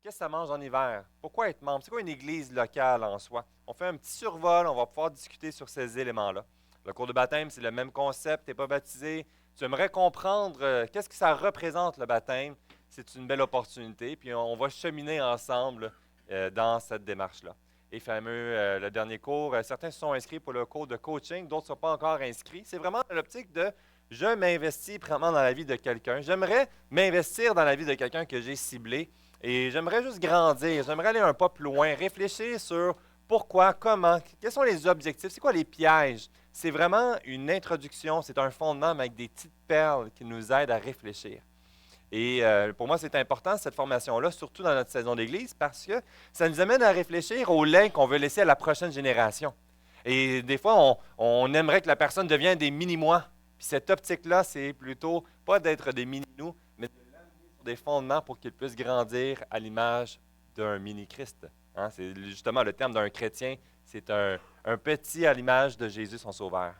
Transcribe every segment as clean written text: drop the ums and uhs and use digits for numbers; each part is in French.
Qu'est-ce que ça mange en hiver? Pourquoi être membre? C'est quoi une église locale en soi? On fait un petit survol, on va pouvoir discuter sur ces éléments-là. Le cours de baptême, c'est le même concept, tu n'es pas baptisé. Tu aimerais comprendre qu'est-ce que ça représente le baptême? C'est une belle opportunité, puis on va cheminer ensemble dans cette démarche-là. Et fameux, le dernier cours, certains se sont inscrits pour le cours de coaching, d'autres ne sont pas encore inscrits. C'est vraiment dans l'optique de je m'investis vraiment dans la vie de quelqu'un. J'aimerais m'investir dans la vie de quelqu'un que j'ai ciblé. Et j'aimerais juste grandir, j'aimerais aller un pas plus loin, réfléchir sur pourquoi, comment, quels sont les objectifs, c'est quoi les pièges. C'est vraiment une introduction, c'est un fondement mais avec des petites perles qui nous aident à réfléchir. Et pour moi, c'est important, cette formation-là, surtout dans notre saison d'église, parce que ça nous amène à réfléchir au lien qu'on veut laisser à la prochaine génération. Et des fois, on aimerait que la personne devienne des mini-moi. Puis cette optique-là, c'est plutôt pas d'être des mini-nous, mais des fondements pour qu'il puisse grandir à l'image d'un mini-Christ. Hein? C'est justement le terme d'un chrétien, c'est un petit à l'image de Jésus, son Sauveur.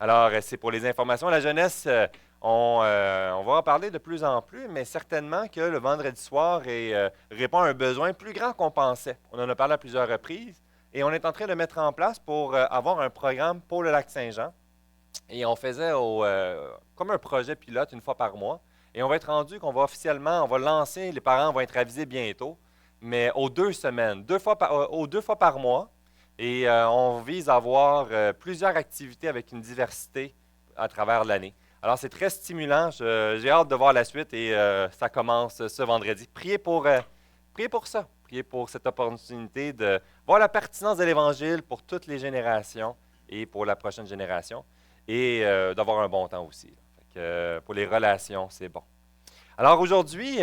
Alors, c'est pour les informations. La jeunesse, on va en parler de plus en plus, mais certainement que le vendredi soir répond à un besoin plus grand qu'on pensait. On en a parlé à plusieurs reprises et on est en train de mettre en place pour avoir un programme pour le lac Saint-Jean. Et on faisait comme un projet pilote une fois par mois. Et on va être rendu qu'on va officiellement, on va lancer, les parents vont être avisés bientôt, mais aux 2 semaines, aux 2 fois par mois. Et on vise à avoir plusieurs activités avec une diversité à travers l'année. Alors, c'est très stimulant. J'ai hâte de voir la suite et ça commence ce vendredi. Priez pour ça. Priez pour cette opportunité de voir la pertinence de l'Évangile pour toutes les générations et pour la prochaine génération et d'avoir un bon temps aussi. Fait que, pour les relations, c'est bon. Alors aujourd'hui,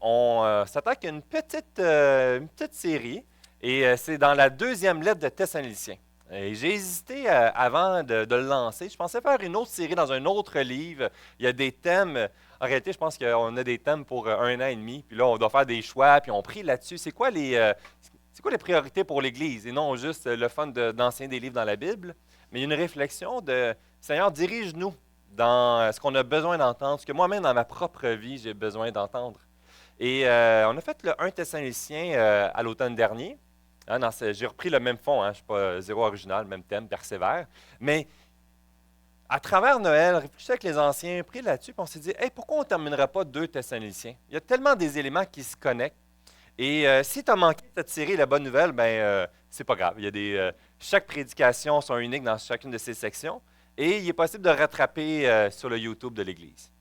on s'attaque à une petite série et c'est dans la 2e lettre de Thessaloniciens. Et j'ai hésité avant de le lancer. Je pensais faire une autre série dans un autre livre. Il y a des thèmes. En réalité, je pense qu'on a des thèmes pour 1 an et demi. Puis là, on doit faire des choix, puis on prie là-dessus. C'est quoi les priorités pour l'Église? Et non juste le fun d'enseigner des livres dans la Bible, mais une réflexion de Seigneur, dirige-nous dans ce qu'on a besoin d'entendre, ce que moi-même, dans ma propre vie, j'ai besoin d'entendre. Et on a fait le 1 Thessaloniciens à l'automne dernier. Hein, j'ai repris le même fond, hein, je ne suis pas zéro original, même thème, persévère. Mais à travers Noël, réfléchissez avec les anciens, priez là-dessus, puis on s'est dit, hey, pourquoi on ne terminerait pas 2 Thessaloniciens? Il y a tellement des éléments qui se connectent. Et si tu as manqué cette série, la bonne nouvelle, c'est pas grave. Il y a chaque prédication sont uniques dans chacune de ces sections. Et il est possible de rattraper sur le YouTube de l'Église.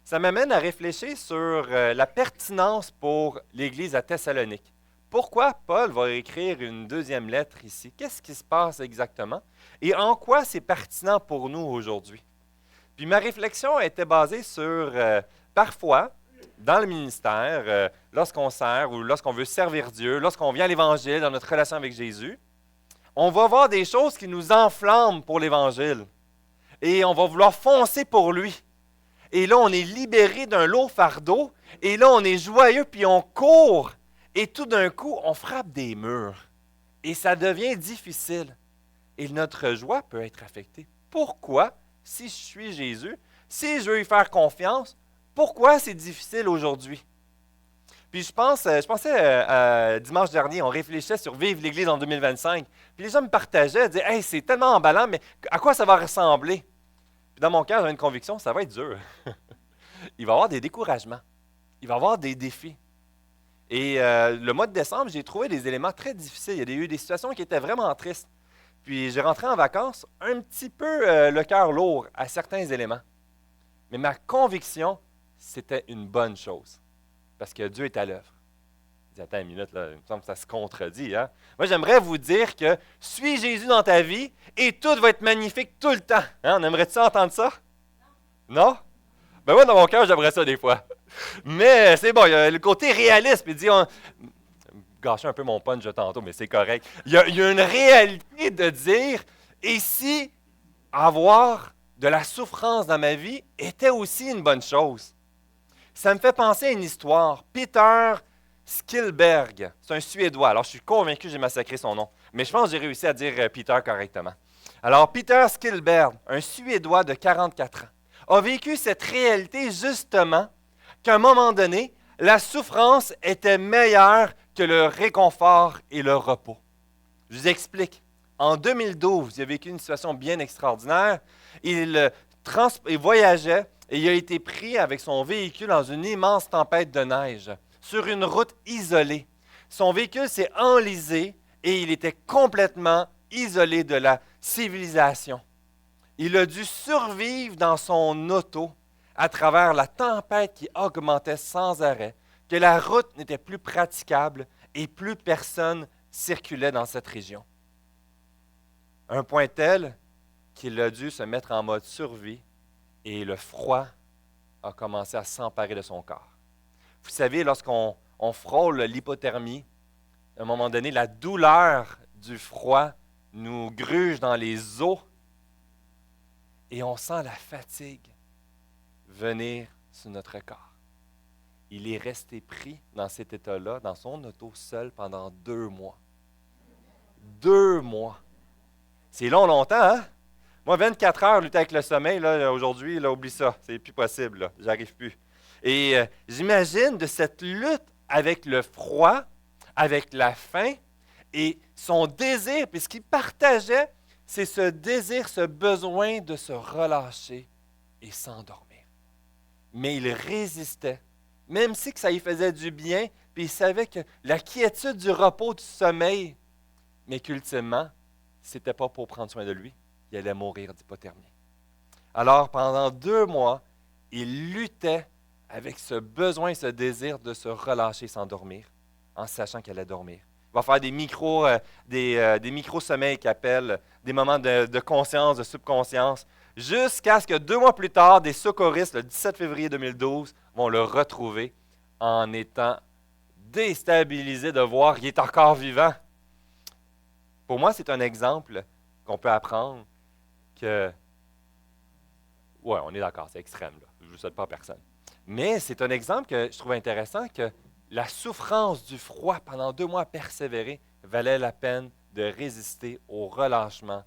Ça m'amène à réfléchir sur la pertinence pour l'Église à Thessalonique. Pourquoi Paul va écrire une 2e lettre ici? Qu'est-ce qui se passe exactement? Et en quoi c'est pertinent pour nous aujourd'hui? Puis ma réflexion était basée sur, parfois, dans le ministère, lorsqu'on sert ou lorsqu'on veut servir Dieu, lorsqu'on vient à l'Évangile, dans notre relation avec Jésus, on va voir des choses qui nous enflamment pour l'Évangile. Et on va vouloir foncer pour lui. Et là, on est libéré d'un lourd fardeau. Et là, on est joyeux, puis on court. Et tout d'un coup, on frappe des murs. Et ça devient difficile. Et notre joie peut être affectée. Pourquoi, si je suis Jésus, si je veux lui faire confiance, pourquoi c'est difficile aujourd'hui? Puis je pensais, dimanche dernier, on réfléchissait sur vivre l'Église en 2025. Puis les gens me partageaient, disaient, hey, c'est tellement emballant, mais à quoi ça va ressembler? Puis dans mon cœur, j'ai une conviction, ça va être dur. Il va y avoir des découragements. Il va y avoir des défis. Et le mois de décembre, j'ai trouvé des éléments très difficiles. Il y a eu des situations qui étaient vraiment tristes. Puis j'ai rentré en vacances un petit peu le cœur lourd à certains éléments. Mais ma conviction, c'était une bonne chose. Parce que Dieu est à l'œuvre. Il dit, attends une minute, là, il me semble que ça se contredit. Hein? Moi, j'aimerais vous dire que suis Jésus dans ta vie et tout va être magnifique tout le temps. Hein? On aimerait-tu entendre ça? Non? Ben moi, dans mon cœur, j'aimerais ça des fois. Mais c'est bon, il y a le côté réaliste. Puis il dit, gâcher un peu mon punch de tantôt, mais c'est correct. Il y a une réalité de dire, et si avoir de la souffrance dans ma vie était aussi une bonne chose? Ça me fait penser à une histoire. Peter Skillberg, c'est un Suédois. Alors, je suis convaincu que j'ai massacré son nom. Mais je pense que j'ai réussi à dire Peter correctement. Alors, Peter Skillberg, un Suédois de 44 ans, a vécu cette réalité justement qu'à un moment donné, la souffrance était meilleure que le réconfort et le repos. Je vous explique. En 2012, il a vécu une situation bien extraordinaire. Il voyageait et il a été pris avec son véhicule dans une immense tempête de neige sur une route isolée. Son véhicule s'est enlisé et il était complètement isolé de la civilisation. Il a dû survivre dans son auto à travers la tempête qui augmentait sans arrêt, que la route n'était plus praticable et plus personne circulait dans cette région. Un point tel qu'il a dû se mettre en mode survie et le froid a commencé à s'emparer de son corps. Vous savez, lorsqu'on frôle l'hypothermie, à un moment donné, la douleur du froid nous gruge dans les os et on sent la fatigue venir sur notre corps. Il est resté pris dans cet état-là, dans son auto seul pendant 2 mois. 2 mois. C'est longtemps, hein? Moi, 24 heures lutter avec le sommeil, là, aujourd'hui, là, oublie ça. C'est plus possible, là. J'arrive plus. Et j'imagine de cette lutte avec le froid, avec la faim et son désir, puis ce qu'il partageait, c'est ce désir, ce besoin de se relâcher et s'endormir. Mais il résistait, même si que ça lui faisait du bien, puis il savait que la quiétude du repos, du sommeil, mais qu'ultimement, ce n'était pas pour prendre soin de lui, il allait mourir d'hypothermie. Alors, pendant 2 mois, il luttait avec ce besoin, ce désir de se relâcher, s'endormir, en sachant qu'il allait dormir. Il va faire des micro-sommeils qu'il appelle, des moments de conscience, de subconscience, jusqu'à ce que 2 mois plus tard, des secouristes, le 17 février 2012, vont le retrouver en étant déstabilisés de voir qu'il est encore vivant. Pour moi, c'est un exemple qu'on peut apprendre que, ouais, on est d'accord, c'est extrême, là. Je ne le souhaite pas à personne. Mais c'est un exemple que je trouve intéressant, que la souffrance du froid pendant 2 mois persévérés valait la peine de résister au relâchement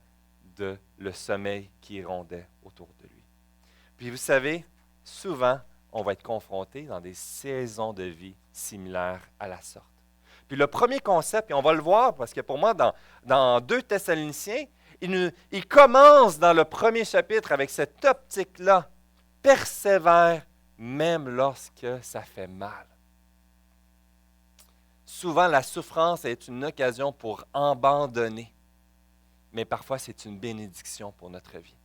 de le sommeil qui rondait autour de lui. Puis vous savez, souvent, on va être confronté dans des saisons de vie similaires à la sorte. Puis le premier concept, et on va le voir, parce que pour moi, dans 2 Thessaloniciens, il commence dans le premier chapitre avec cette optique-là. Persévère même lorsque ça fait mal. Souvent, la souffrance est une occasion pour abandonner, mais parfois c'est une bénédiction pour notre vie.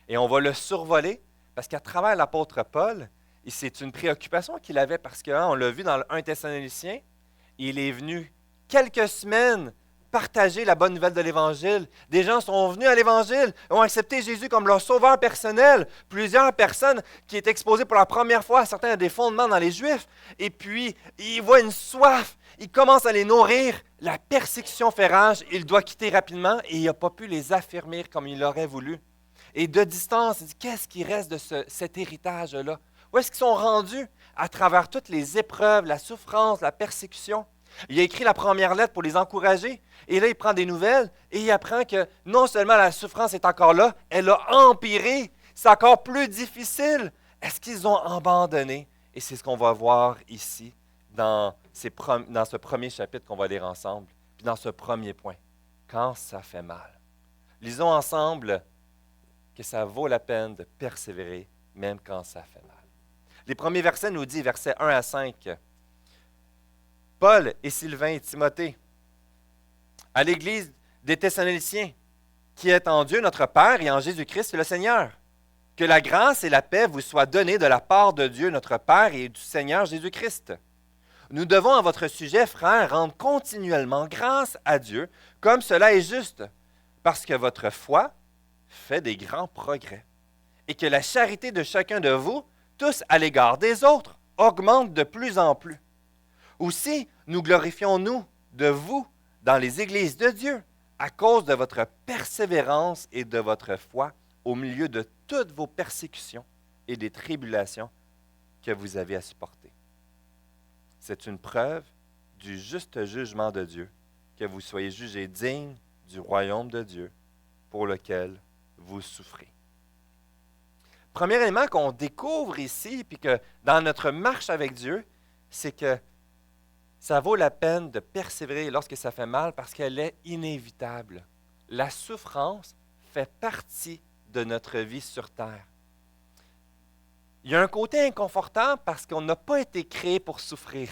Et on va le survoler, parce qu'à travers l'apôtre Paul, c'est une préoccupation qu'il avait, parce qu'on l'a vu dans le 1 Thessaloniciens, il est venu quelques semaines partager la bonne nouvelle de l'Évangile. Des gens sont venus à l'Évangile, ont accepté Jésus comme leur sauveur personnel. Plusieurs personnes qui étaient exposées pour la première fois, certains à des fondements dans les Juifs. Et puis, ils voient une soif, ils commencent à les nourrir. La persécution fait rage, il doit quitter rapidement et il n'a pas pu les affermir comme il l'aurait voulu. Et de distance, il dit, qu'est-ce qui reste de cet héritage-là? Où est-ce qu'ils sont rendus à travers toutes les épreuves, la souffrance, la persécution? Il a écrit la première lettre pour les encourager. Et là, il prend des nouvelles et il apprend que non seulement la souffrance est encore là, elle a empiré. C'est encore plus difficile. Est-ce qu'ils ont abandonné? Et c'est ce qu'on va voir ici dans ce premier chapitre qu'on va lire ensemble. Puis dans ce premier point, quand ça fait mal. Lisons ensemble que ça vaut la peine de persévérer même quand ça fait mal. Les premiers versets nous disent, versets 1 à 5, Paul et Sylvain et Timothée, à l'Église des Thessaloniciens, qui est en Dieu notre Père et en Jésus-Christ le Seigneur. Que la grâce et la paix vous soient données de la part de Dieu notre Père et du Seigneur Jésus-Christ. Nous devons à votre sujet, frères, rendre continuellement grâce à Dieu, comme cela est juste, parce que votre foi fait des grands progrès, et que la charité de chacun de vous, tous à l'égard des autres, augmente de plus en plus. Aussi, nous glorifions-nous de vous dans les églises de Dieu à cause de votre persévérance et de votre foi au milieu de toutes vos persécutions et des tribulations que vous avez à supporter. C'est une preuve du juste jugement de Dieu que vous soyez jugés dignes du royaume de Dieu pour lequel vous souffrez. Premier élément qu'on découvre ici, puis que dans notre marche avec Dieu, c'est que ça vaut la peine de persévérer lorsque ça fait mal parce qu'elle est inévitable. La souffrance fait partie de notre vie sur terre. Il y a un côté inconfortable parce qu'on n'a pas été créé pour souffrir.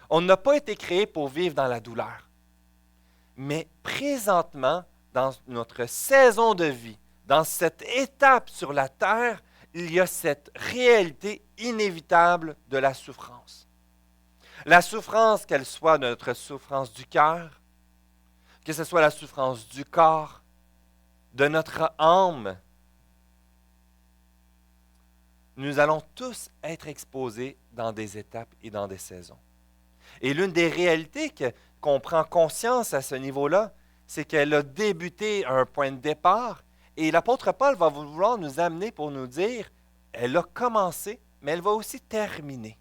On n'a pas été créé pour vivre dans la douleur. Mais présentement, dans notre saison de vie, dans cette étape sur la terre, il y a cette réalité inévitable de la souffrance. La souffrance, qu'elle soit notre souffrance du cœur, que ce soit la souffrance du corps, de notre âme, nous allons tous être exposés dans des étapes et dans des saisons. Et l'une des réalités qu'on prend conscience à ce niveau-là, c'est qu'elle a débuté à un point de départ et l'apôtre Paul va vouloir nous amener pour nous dire, elle a commencé, mais elle va aussi terminer.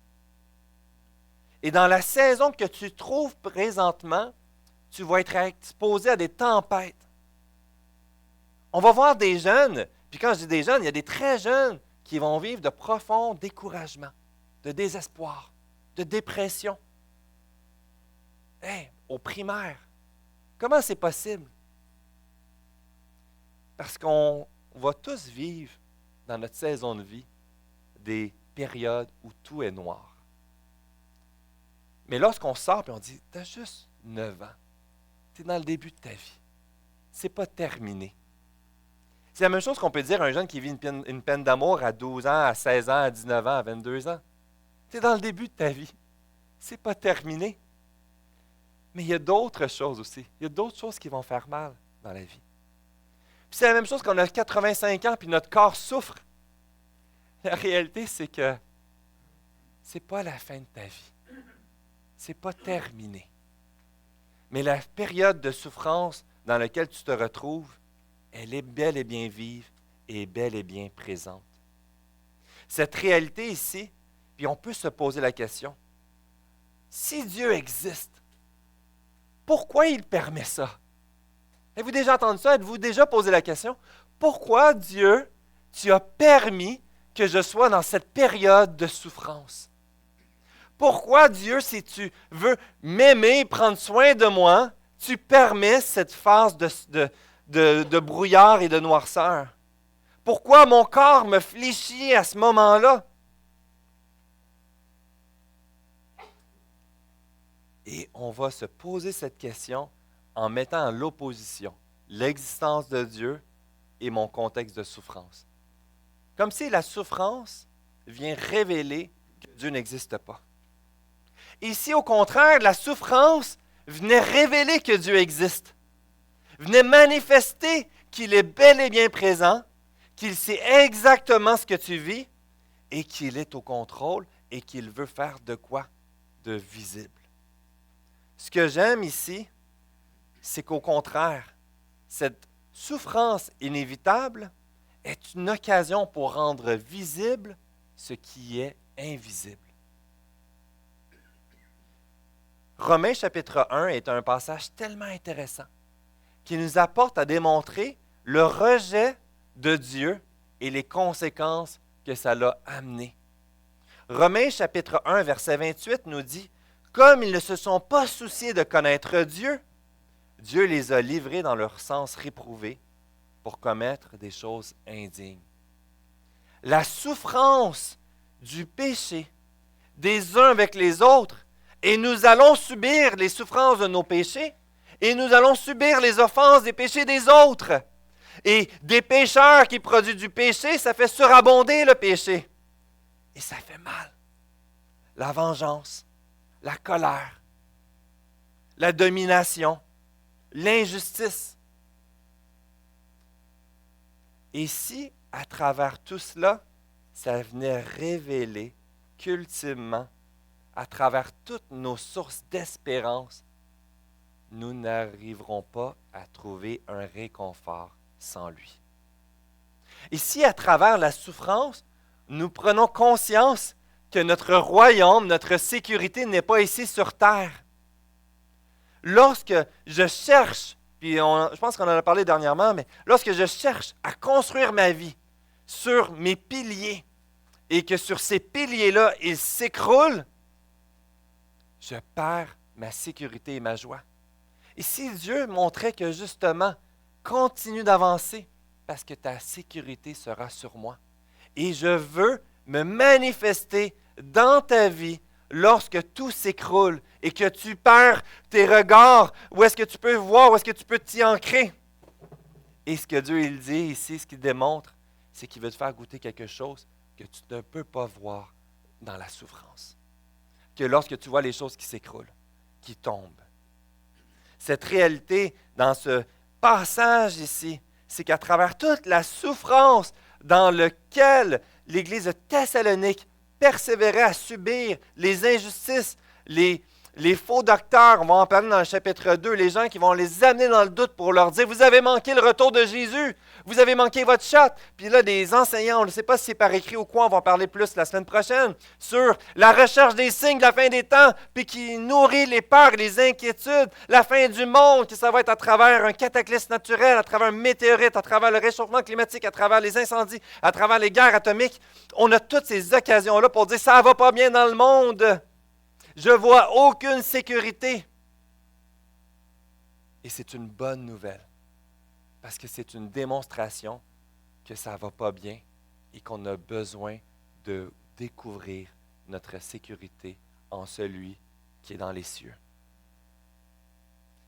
Et dans la saison que tu trouves présentement, tu vas être exposé à des tempêtes. On va voir des jeunes, puis quand je dis des jeunes, il y a des très jeunes qui vont vivre de profonds découragements, de désespoir, de dépression. Hey, au primaire, comment c'est possible? Parce qu'on va tous vivre dans notre saison de vie des périodes où tout est noir. Mais lorsqu'on sort et on dit, tu as juste 9 ans, tu es dans le début de ta vie, c'est pas terminé. C'est la même chose qu'on peut dire à un jeune qui vit une peine d'amour à 12 ans, à 16 ans, à 19 ans, à 22 ans. Tu es dans le début de ta vie, c'est pas terminé. Mais il y a d'autres choses aussi. Il y a d'autres choses qui vont faire mal dans la vie. Puis c'est la même chose quand on a 85 ans puis notre corps souffre. La réalité, c'est que c'est pas la fin de ta vie. C'est pas terminé. Mais la période de souffrance dans laquelle tu te retrouves, elle est bel et bien vive et bel et bien présente. Cette réalité ici, puis on peut se poser la question, si Dieu existe, pourquoi il permet ça? Avez-vous déjà entendu ça? Êtes-vous déjà posé la question? Pourquoi Dieu, tu as permis que je sois dans cette période de souffrance? Pourquoi Dieu, si tu veux m'aimer, prendre soin de moi, tu permets cette phase de brouillard et de noirceur? Pourquoi mon corps me fléchit à ce moment-là? Et on va se poser cette question en mettant en l'opposition l'existence de Dieu et mon contexte de souffrance. Comme si la souffrance vient révéler que Dieu n'existe pas. Ici, au contraire, la souffrance venait révéler que Dieu existe, venait manifester qu'il est bel et bien présent, qu'il sait exactement ce que tu vis et qu'il est au contrôle et qu'il veut faire de quoi? De visible. Ce que j'aime ici, c'est qu'au contraire, cette souffrance inévitable est une occasion pour rendre visible ce qui est invisible. Romains chapitre 1 est un passage tellement intéressant qui nous apporte à démontrer le rejet de Dieu et les conséquences que ça l'a amené. Romains chapitre 1, verset 28 nous dit « Comme ils ne se sont pas souciés de connaître Dieu, Dieu les a livrés dans leur sens réprouvé pour commettre des choses indignes. » La souffrance du péché des uns avec les autres, et nous allons subir les souffrances de nos péchés, et nous allons subir les offenses des péchés des autres. Et des pécheurs qui produisent du péché, ça fait surabonder le péché. Et ça fait mal. La vengeance, la colère, la domination, l'injustice. Et si, à travers tout cela, ça venait révéler qu'ultimement, à travers toutes nos sources d'espérance, nous n'arriverons pas à trouver un réconfort sans lui. Et si, à travers la souffrance, nous prenons conscience que notre royaume, notre sécurité n'est pas ici sur terre. Lorsque je cherche, puis je pense qu'on en a parlé dernièrement, mais lorsque je cherche à construire ma vie sur mes piliers et que sur ces piliers-là, ils s'écroulent, je perds ma sécurité et ma joie. Et si Dieu montrait que justement, continue d'avancer parce que ta sécurité sera sur moi. Et je veux me manifester dans ta vie lorsque tout s'écroule et que tu perds tes regards, où est-ce que tu peux voir, où est-ce que tu peux t'y ancrer. Et ce que Dieu il dit ici, ce qu'il démontre, c'est qu'il veut te faire goûter quelque chose que tu ne peux pas voir dans la souffrance. Que lorsque tu vois les choses qui s'écroulent, qui tombent. Cette réalité dans ce passage ici, c'est qu'à travers toute la souffrance dans laquelle l'Église de Thessalonique persévérait à subir les injustices, les faux docteurs, on va en parler dans le chapitre 2, les gens qui vont les amener dans le doute pour leur dire « Vous avez manqué le retour de Jésus, vous avez manqué votre shot. » Puis là, des enseignants, on ne sait pas si c'est par écrit ou quoi, on va en parler plus la semaine prochaine, sur la recherche des signes de la fin des temps, puis qui nourrit les peurs et les inquiétudes, la fin du monde, que ça va être à travers un cataclysme naturel, à travers un météorite, à travers le réchauffement climatique, à travers les incendies, à travers les guerres atomiques. On a toutes ces occasions-là pour dire « Ça ne va pas bien dans le monde. » Je vois aucune sécurité. Et c'est une bonne nouvelle, parce que c'est une démonstration que ça ne va pas bien et qu'on a besoin de découvrir notre sécurité en celui qui est dans les cieux.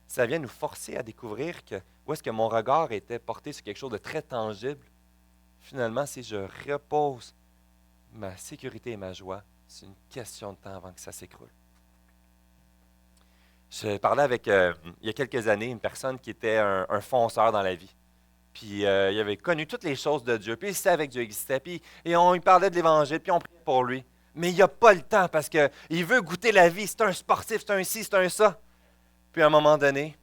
Ça vient nous forcer à découvrir que où est-ce que mon regard était porté sur quelque chose de très tangible. Finalement, si je repose ma sécurité et ma joie, c'est une question de temps avant que ça s'écroule. Je parlais avec, il y a quelques années, une personne qui était un fonceur dans la vie. Puis il avait connu toutes les choses de Dieu, puis il savait que Dieu existait, et on lui parlait de l'Évangile, puis on priait pour lui. Mais il n'a pas le temps parce qu'il veut goûter la vie. C'est un sportif, c'est un ci, c'est un ça. Puis à un moment donné,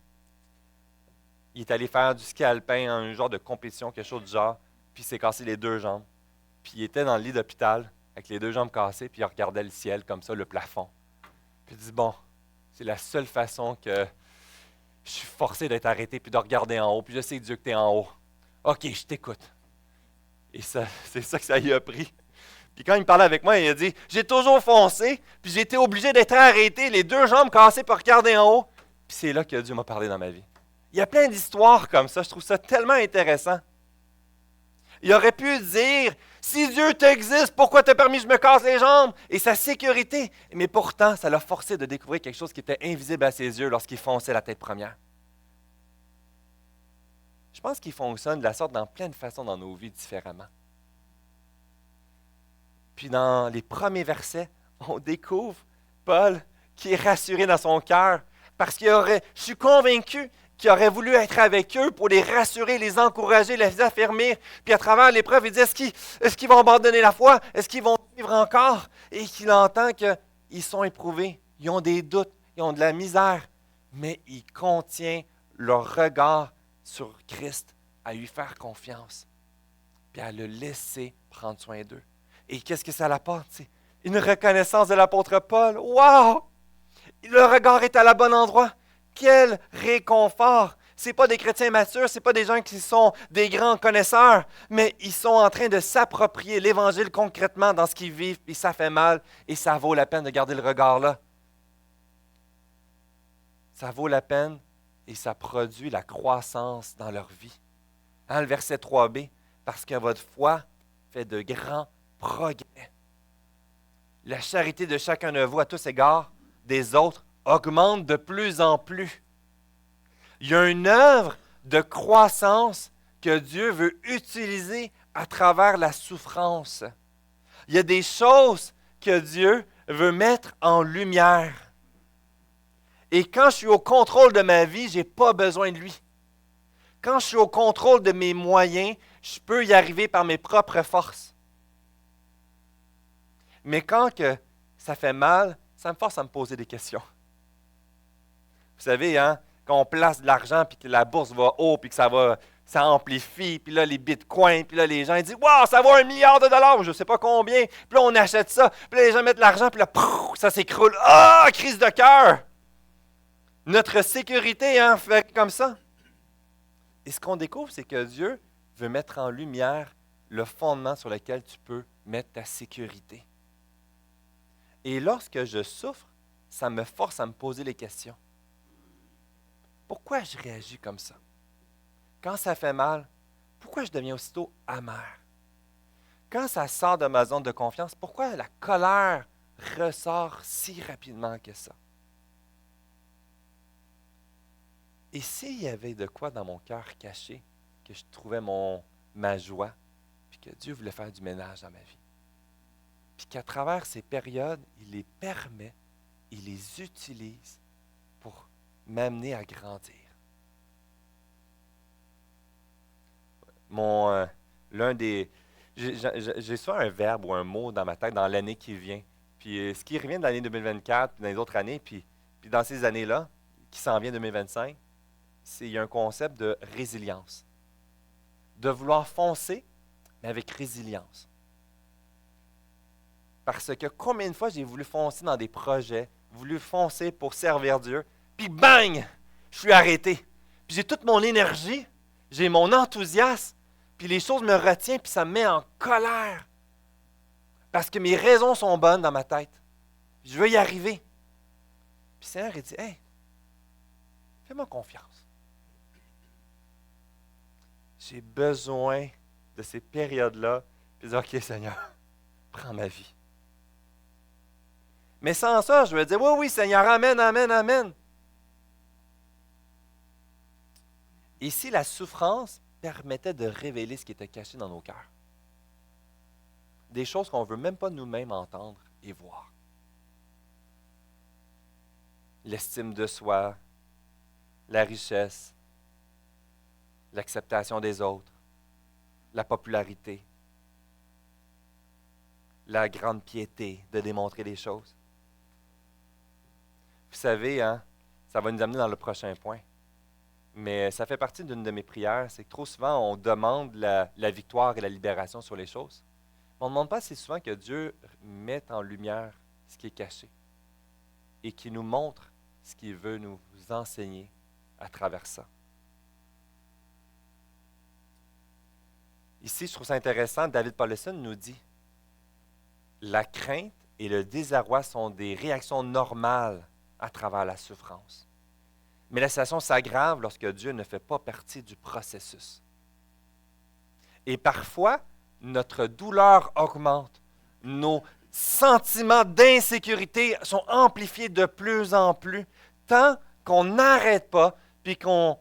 il est allé faire du ski alpin, un genre de compétition, quelque chose du genre, puis il s'est cassé les 2 jambes. Puis il était dans le lit d'hôpital avec les 2 jambes cassées, puis il regardait le ciel comme ça, le plafond. Puis il dit, bon, c'est la seule façon que je suis forcé d'être arrêté puis de regarder en haut. Puis je sais, Dieu, que tu es en haut. OK, je t'écoute. Et ça, c'est ça que ça y a pris. Puis quand il me parlait avec moi, il a dit, j'ai toujours foncé, puis j'ai été obligé d'être arrêté, les 2 jambes cassées pour regarder en haut. Puis c'est là que Dieu m'a parlé dans ma vie. Il y a plein d'histoires comme ça. Je trouve ça tellement intéressant. Il aurait pu dire, si Dieu t'existe, pourquoi t'as permis que je me casse les jambes? Et sa sécurité. Mais pourtant, ça l'a forcé de découvrir quelque chose qui était invisible à ses yeux lorsqu'il fonçait la tête première. Je pense qu'il fonctionne de la sorte dans plein de façons dans nos vies différemment. Puis dans les premiers versets, on découvre Paul qui est rassuré dans son cœur parce je suis convaincu qu'il aurait voulu être avec eux pour les rassurer, les encourager, les affermir. Puis à travers l'épreuve, il dit, est-ce qu'ils vont abandonner la foi? Est-ce qu'ils vont vivre encore? Et qu'il entend qu'ils sont éprouvés, ils ont des doutes, ils ont de la misère, mais il contient leur regard sur Christ, à lui faire confiance, puis à le laisser prendre soin d'eux. Et qu'est-ce que ça l'apporte? C'est une reconnaissance de l'apôtre Paul. Wow! Le regard est à la bonne endroit. Quel réconfort! Ce n'est pas des chrétiens matures, ce n'est pas des gens qui sont des grands connaisseurs, mais ils sont en train de s'approprier l'Évangile concrètement dans ce qu'ils vivent, puis ça fait mal, et ça vaut la peine de garder le regard là. Ça vaut la peine, et ça produit la croissance dans leur vie. Hein, le verset 3b, parce que votre foi fait de grands progrès. La charité de chacun de vous, à tous égards, des autres, augmente de plus en plus. Il y a une œuvre de croissance que Dieu veut utiliser à travers la souffrance. Il y a des choses que Dieu veut mettre en lumière. Et quand je suis au contrôle de ma vie, je n'ai pas besoin de lui. Quand je suis au contrôle de mes moyens, je peux y arriver par mes propres forces. Mais quand ça fait mal, ça me force à me poser des questions. Vous savez, hein, quand on place de l'argent, puis que la bourse va haut, puis que ça amplifie, puis là, les bitcoins, puis là, les gens ils disent « Wow, ça vaut $1 milliard, je ne sais pas combien. » Puis là, on achète ça, puis là, les gens mettent de l'argent, puis là, ça s'écroule. Ah, crise de cœur! Notre sécurité, hein, fait comme ça. Et ce qu'on découvre, c'est que Dieu veut mettre en lumière le fondement sur lequel tu peux mettre ta sécurité. Et lorsque je souffre, ça me force à me poser les questions. Pourquoi je réagis comme ça? Quand ça fait mal, pourquoi je deviens aussitôt amer? Quand ça sort de ma zone de confiance, pourquoi la colère ressort si rapidement que ça? Et s'il y avait de quoi dans mon cœur caché, que je trouvais ma joie, puis que Dieu voulait faire du ménage dans ma vie, puis qu'à travers ces périodes, il les permet, il les utilise pour m'amener à grandir. J'ai souvent un verbe ou un mot dans ma tête dans l'année qui vient. Puis ce qui revient de l'année 2024, puis dans les autres années, puis dans ces années-là, qui s'en vient 2025, il y a un concept de résilience. De vouloir foncer, mais avec résilience. Parce que combien de fois j'ai voulu foncer dans des projets, voulu foncer pour servir Dieu, puis bang! Je suis arrêté. Puis j'ai toute mon énergie, j'ai mon enthousiasme, puis les choses me retiennent, puis ça me met en colère. Parce que mes raisons sont bonnes dans ma tête. Je veux y arriver. Puis le Seigneur, il dit, « Hey, fais-moi confiance. J'ai besoin de ces périodes-là. » Puis dire, « OK, Seigneur, prends ma vie. » Mais sans ça, je vais dire, « Oui, oui, Seigneur, amen, amen, amen. » Ici, la souffrance permettait de révéler ce qui était caché dans nos cœurs. Des choses qu'on ne veut même pas nous-mêmes entendre et voir. L'estime de soi, la richesse, l'acceptation des autres, la popularité, la grande piété de démontrer les choses. Vous savez, hein, ça va nous amener dans le prochain point. Mais ça fait partie d'une de mes prières, c'est que trop souvent, on demande la victoire et la libération sur les choses. Mais on ne demande pas assez souvent que Dieu mette en lumière ce qui est caché et qu'il nous montre ce qu'il veut nous enseigner à travers ça. Ici, je trouve ça intéressant, David Powlison nous dit « La crainte et le désarroi sont des réactions normales à travers la souffrance. Mais la situation s'aggrave lorsque Dieu ne fait pas partie du processus. Et parfois, notre douleur augmente. Nos sentiments d'insécurité sont amplifiés de plus en plus, tant qu'on n'arrête pas, puis qu'on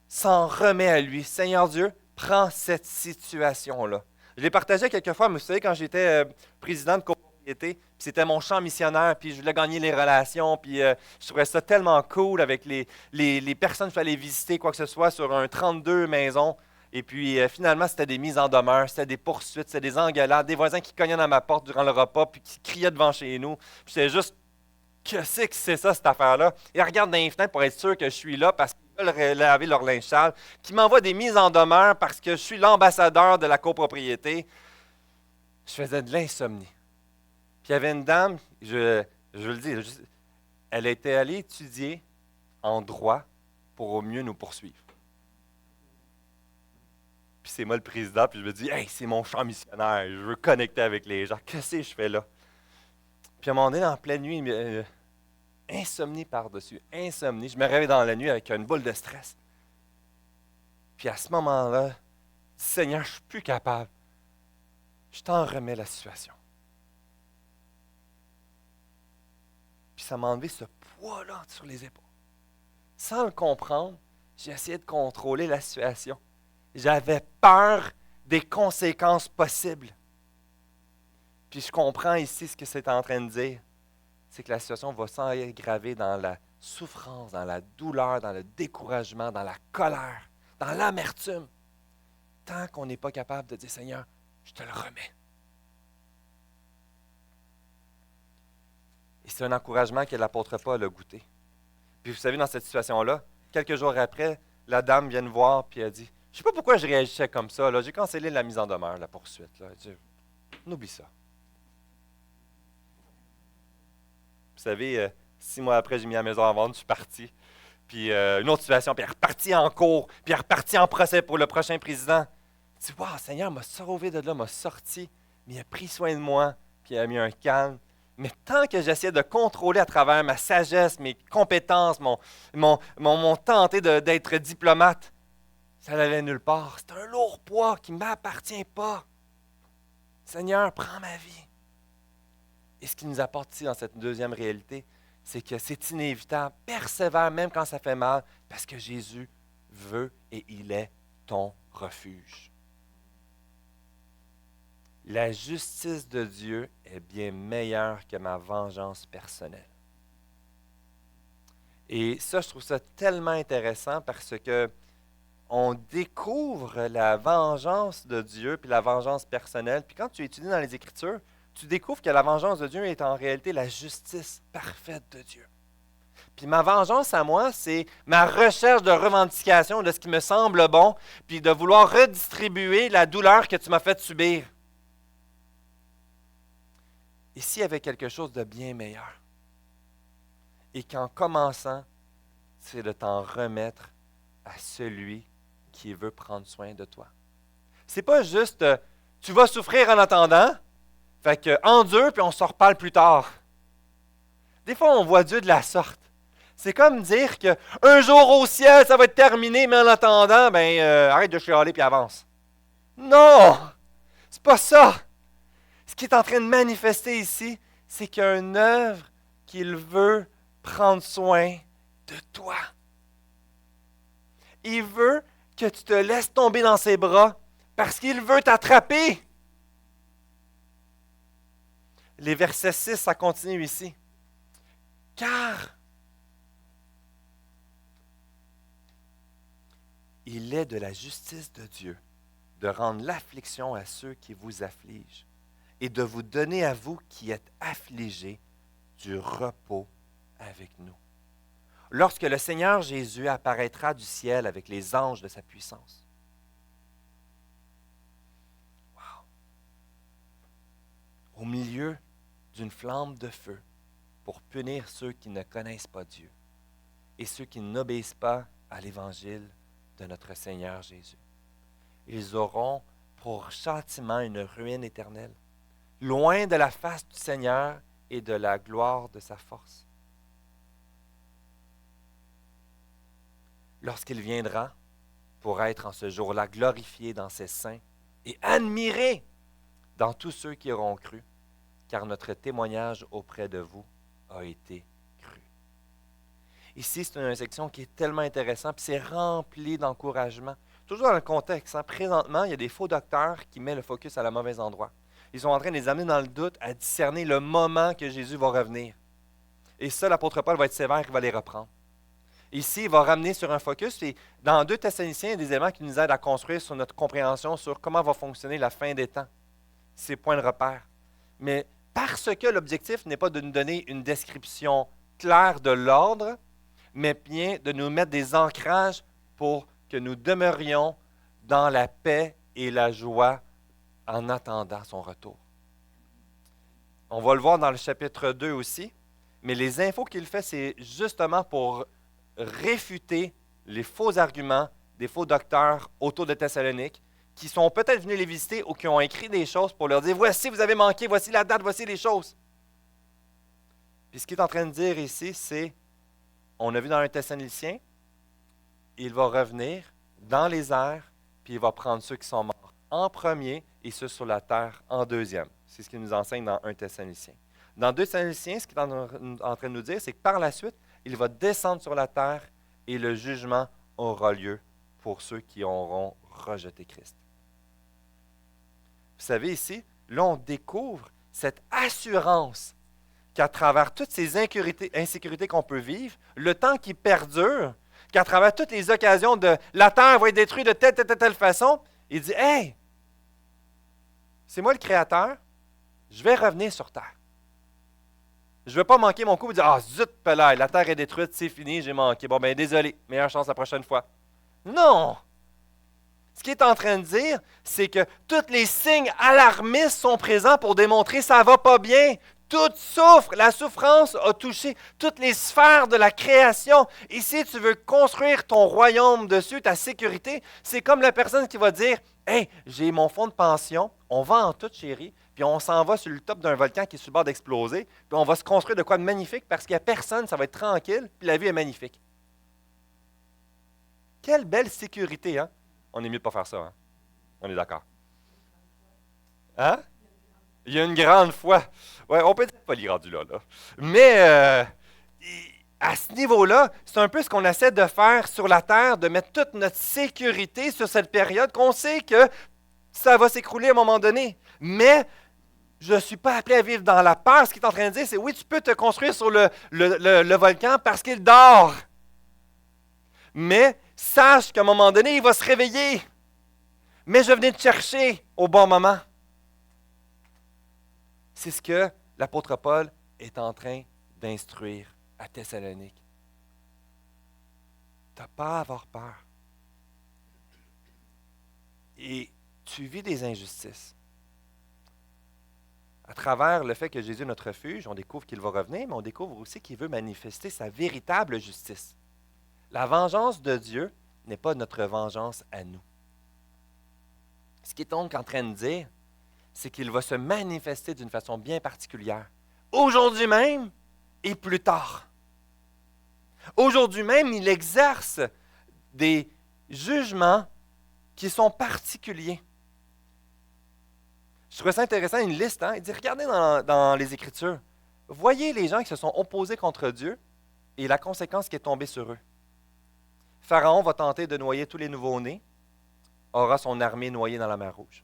s'en remet à lui. Seigneur Dieu, prends cette situation-là. Je l'ai partagé quelques fois, mais vous savez, quand j'étais président de copropriété, puis c'était mon champ missionnaire, puis je voulais gagner les relations, puis je trouvais ça tellement cool avec les personnes qu'il fallait visiter, quoi que ce soit, sur un 32 maisons. Et puis finalement, c'était des mises en demeure, c'était des poursuites, c'était des engueulades, des voisins qui cognaient dans ma porte durant le repas, puis qui criaient devant chez nous. Puis c'était juste, que c'est ça, cette affaire-là? Ils regardent dans les fenêtres pour être sûr que je suis là parce qu'ils veulent laver leur linge sale, qui m'envoient des mises en demeure parce que je suis l'ambassadeur de la copropriété. Je faisais de l'insomnie. Puis il y avait une dame, je le dis, elle était allée étudier en droit pour au mieux nous poursuivre. Puis c'est moi le président, puis je me dis, hey, c'est mon champ missionnaire, je veux connecter avec les gens. Qu'est-ce que je fais là? Puis à un moment donné, en pleine nuit, insomnie par-dessus, insomnie. Je me réveille dans la nuit avec une boule de stress. Puis à ce moment-là, Seigneur, je ne suis plus capable. Je t'en remets la situation. Puis ça m'a enlevé ce poids-là sur les épaules. Sans le comprendre, j'ai essayé de contrôler la situation. J'avais peur des conséquences possibles. Puis je comprends ici ce que c'est en train de dire. C'est que la situation va s'aggraver dans la souffrance, dans la douleur, dans le découragement, dans la colère, dans l'amertume. Tant qu'on n'est pas capable de dire, Seigneur, je te le remets. Et c'est un encouragement que l'apôtre Paul a goûté. Puis vous savez, dans cette situation-là, quelques jours après, la dame vient me voir et elle dit, je ne sais pas pourquoi je réagissais comme ça. Là. J'ai cancellé la mise en demeure, la poursuite. Là. On oublie ça. Vous savez, 6 mois après, j'ai mis la maison à vendre, je suis parti. Puis une autre situation, puis elle est repartie en cours, puis elle est repartie en procès pour le prochain président. Je dis, wow, Seigneur m'a sauvé de là, m'a sorti, mais il a pris soin de moi, puis il a mis un calme. Mais tant que j'essayais de contrôler à travers ma sagesse, mes compétences, mon tenté d'être diplomate, ça n'allait nulle part. C'est un lourd poids qui ne m'appartient pas. Seigneur, prends ma vie. Et ce qui nous apporte ici dans cette deuxième réalité, c'est que c'est inévitable. Persévère même quand ça fait mal, parce que Jésus veut et il est ton refuge. La justice de Dieu est bien meilleure que ma vengeance personnelle. Et ça, je trouve ça tellement intéressant parce que on découvre la vengeance de Dieu puis la vengeance personnelle. Puis quand tu étudies dans les Écritures, tu découvres que la vengeance de Dieu est en réalité la justice parfaite de Dieu. Puis ma vengeance à moi, c'est ma recherche de revendication de ce qui me semble bon, puis de vouloir redistribuer la douleur que tu m'as fait subir. Ici, il y avait quelque chose de bien meilleur. Et qu'en commençant, c'est de t'en remettre à celui qui veut prendre soin de toi. C'est pas juste tu vas souffrir en attendant, fait que endure puis on se reparle plus tard. Des fois, on voit Dieu de la sorte. C'est comme dire qu'un jour au ciel, ça va être terminé, mais en attendant, arrête de chialer puis avance. Non! C'est pas ça! Ce qui est en train de manifester ici, c'est qu'il y a une œuvre qu'il veut prendre soin de toi. Il veut que tu te laisses tomber dans ses bras parce qu'il veut t'attraper. Les versets 6, ça continue ici. Car il est de la justice de Dieu de rendre l'affliction à ceux qui vous affligent et de vous donner à vous qui êtes affligés du repos avec nous. Lorsque le Seigneur Jésus apparaîtra du ciel avec les anges de sa puissance. Wow. Au milieu d'une flamme de feu pour punir ceux qui ne connaissent pas Dieu et ceux qui n'obéissent pas à l'Évangile de notre Seigneur Jésus. Ils auront pour châtiment une ruine éternelle, loin de la face du Seigneur et de la gloire de sa force. Lorsqu'il viendra pour être en ce jour-là glorifié dans ses saints et admiré dans tous ceux qui auront cru, car notre témoignage auprès de vous a été cru. Ici, c'est une section qui est tellement intéressante, puis c'est rempli d'encouragement. Toujours dans le contexte, présentement, il y a des faux docteurs qui mettent le focus à la mauvais endroit. Ils sont en train de les amener dans le doute à discerner le moment que Jésus va revenir. Et ça, l'apôtre Paul va être sévère, il va les reprendre. Ici, il va ramener sur un focus, et dans 2 Thessaloniciens, il y a des éléments qui nous aident à construire sur notre compréhension sur comment va fonctionner la fin des temps, ces points de repère. Mais parce que l'objectif n'est pas de nous donner une description claire de l'ordre, mais bien de nous mettre des ancrages pour que nous demeurions dans la paix et la joie en attendant son retour. On va le voir dans le chapitre 2 aussi, mais les infos qu'il fait, c'est justement pour réfuter les faux arguments des faux docteurs autour de Thessalonique qui sont peut-être venus les visiter ou qui ont écrit des choses pour leur dire « Voici, vous avez manqué, voici la date, voici les choses. » Puis ce qu'il est en train de dire ici, c'est, on a vu dans un Thessalonicien, il va revenir dans les airs, puis il va prendre ceux qui sont morts en premier et ceux sur la terre en deuxième. C'est ce qu'il nous enseigne dans un Thessalonicien. Dans 2 Thessaloniciens, ce qu'il est en train de nous dire, c'est que par la suite, il va descendre sur la terre et le jugement aura lieu pour ceux qui auront rejeté Christ. Vous savez ici, là on découvre cette assurance qu'à travers toutes ces insécurités qu'on peut vivre, le temps qui perdure, qu'à travers toutes les occasions de la terre va être détruite de telle façon, il dit « Hey, c'est moi le Créateur, je vais revenir sur terre. Je ne vais pas manquer mon coup et dire « Ah, zut, pelaille, la terre est détruite, c'est fini, j'ai manqué. Bon, ben désolé, meilleure chance la prochaine fois. » Non! Ce qu'il est en train de dire, c'est que tous les signes alarmistes sont présents pour démontrer que ça ne va pas bien. Tout souffre. La souffrance a touché toutes les sphères de la création. Et si tu veux construire ton royaume dessus, ta sécurité, c'est comme la personne qui va dire « Hey, j'ai mon fonds de pension, on vend en tout, chérie, puis on s'en va sur le top d'un volcan qui est sur le bord d'exploser, puis on va se construire de quoi de magnifique parce qu'il n'y a personne, ça va être tranquille, puis la vie est magnifique. Quelle belle sécurité, hein? On est mieux de ne pas faire ça, hein? On est d'accord. Hein? Il y a une grande foi. Ouais, on peut dire pas l'y rendu là. Mais à ce niveau-là, c'est un peu ce qu'on essaie de faire sur la Terre, de mettre toute notre sécurité sur cette période qu'on sait que ça va s'écrouler à un moment donné. Mais je ne suis pas appelé à vivre dans la peur. Ce qu'il est en train de dire, c'est oui, tu peux te construire sur le volcan parce qu'il dort. Mais sache qu'à un moment donné, il va se réveiller. Mais je venais te chercher au bon moment. C'est ce que l'apôtre Paul est en train d'instruire à Thessalonique. Tu n'as pas à avoir peur. Et tu vis des injustices. À travers le fait que Jésus est notre refuge, on découvre qu'il va revenir, mais on découvre aussi qu'il veut manifester sa véritable justice. La vengeance de Dieu n'est pas notre vengeance à nous. Ce qu'il est donc en train de dire, c'est qu'il va se manifester d'une façon bien particulière. Aujourd'hui même et plus tard. Aujourd'hui même, il exerce des jugements qui sont particuliers. Je trouvais ça intéressant, une liste. Hein? Il dit, regardez dans les Écritures. Voyez les gens qui se sont opposés contre Dieu et la conséquence qui est tombée sur eux. Pharaon va tenter de noyer tous les nouveau-nés, aura son armée noyée dans la mer Rouge.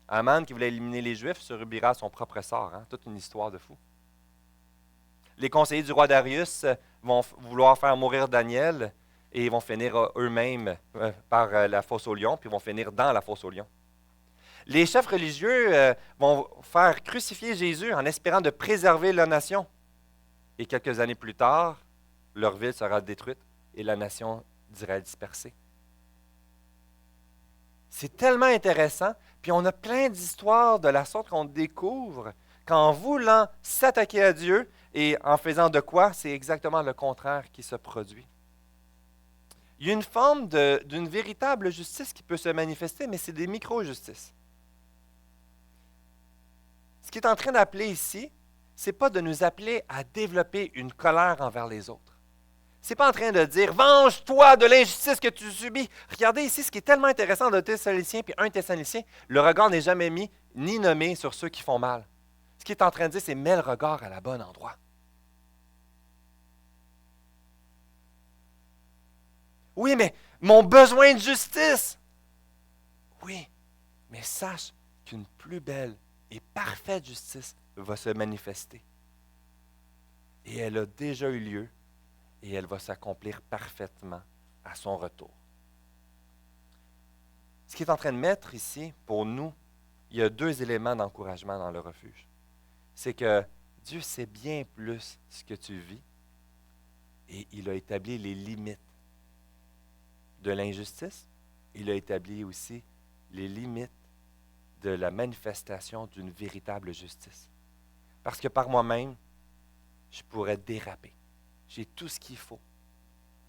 Aman, qui voulait éliminer les Juifs, subira son propre sort. Hein? Toute une histoire de fou. Les conseillers du roi Darius vont vouloir faire mourir Daniel et ils vont finir eux-mêmes par la fosse aux lions, puis vont finir dans la fosse aux lions. Les chefs religieux vont faire crucifier Jésus en espérant de préserver la nation. Et quelques années plus tard, leur ville sera détruite et la nation dirait dispersée. C'est tellement intéressant. Puis on a plein d'histoires de la sorte qu'on découvre qu'en voulant s'attaquer à Dieu et en faisant de quoi, c'est exactement le contraire qui se produit. Il y a une forme d'une véritable justice qui peut se manifester, mais c'est des micro-justices. Ce qu'il est en train d'appeler ici, ce n'est pas de nous appeler à développer une colère envers les autres. Ce n'est pas en train de dire « Venge-toi de l'injustice que tu subis ». Regardez ici, ce qui est tellement intéressant de Thessaloniciens puis 1 Thessaloniciens, le regard n'est jamais mis ni nommé sur ceux qui font mal. Ce qu'il est en train de dire, c'est « mets le regard à la bonne endroit ». Oui, mais mon besoin de justice. Oui, mais sache qu'une plus belle et parfaite justice va se manifester. Et elle a déjà eu lieu et elle va s'accomplir parfaitement à son retour. Ce qu'il est en train de mettre ici, pour nous, il y a deux éléments d'encouragement dans le refuge. C'est que Dieu sait bien plus ce que tu vis et il a établi les limites de l'injustice. Il a établi aussi les limites de la manifestation d'une véritable justice. Parce que par moi-même, je pourrais déraper. J'ai tout ce qu'il faut.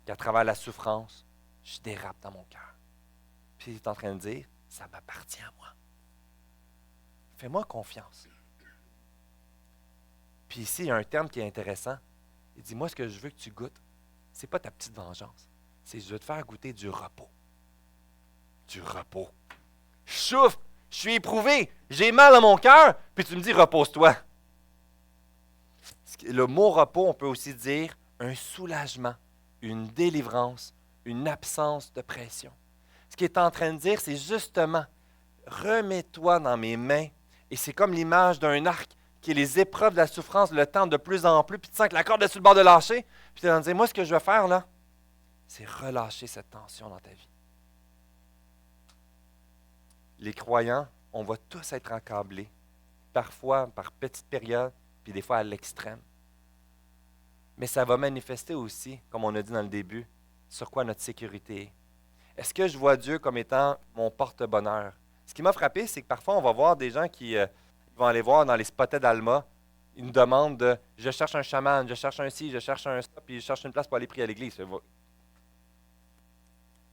Qu'à travers la souffrance, je dérape dans mon cœur. Puis il est en train de dire, ça m'appartient à moi. Fais-moi confiance. Puis ici, il y a un terme qui est intéressant. Il dit, moi, ce que je veux que tu goûtes, ce n'est pas ta petite vengeance. C'est je veux te faire goûter du repos. Du repos. Je souffre, je suis éprouvé, j'ai mal à mon cœur, puis tu me dis, repose-toi. Le mot repos, on peut aussi dire un soulagement, une délivrance, une absence de pression. Ce qu'il est en train de dire, c'est justement, remets-toi dans mes mains. Et c'est comme l'image d'un arc qui est les épreuves de la souffrance, le temps de plus en plus, puis tu sens que la corde est sur le bord de lâcher. Puis tu es en train de dire, moi, ce que je veux faire, là, c'est relâcher cette tension dans ta vie. Les croyants, on va tous être accablés, parfois par petites périodes, puis des fois à l'extrême. Mais ça va manifester aussi, comme on a dit dans le début, sur quoi notre sécurité est. Est-ce que je vois Dieu comme étant mon porte-bonheur? Ce qui m'a frappé, c'est que parfois, on va voir des gens qui vont aller voir dans les spotets d'Alma. Ils nous demandent de « je cherche un chaman, je cherche un ci, je cherche un ça, puis je cherche une place pour aller prier à l'église. »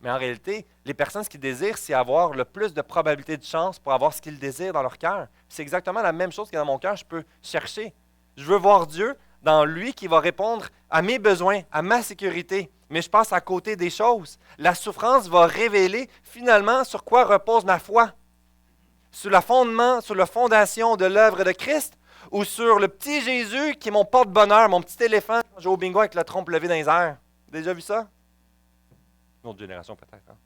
Mais en réalité, les personnes, ce qu'ils désirent, c'est avoir le plus de probabilité de chance pour avoir ce qu'ils désirent dans leur cœur. C'est exactement la même chose que dans mon cœur, je peux chercher. Je veux voir Dieu dans lui qui va répondre à mes besoins, à ma sécurité. Mais je passe à côté des choses. La souffrance va révéler finalement sur quoi repose ma foi. Sur le fondement, sur la fondation de l'œuvre de Christ ou sur le petit Jésus qui est mon porte-bonheur, mon petit éléphant quand je joue au bingo avec le trompe levé dans les airs. Déjà vu ça? Une autre génération peut-être. Hein?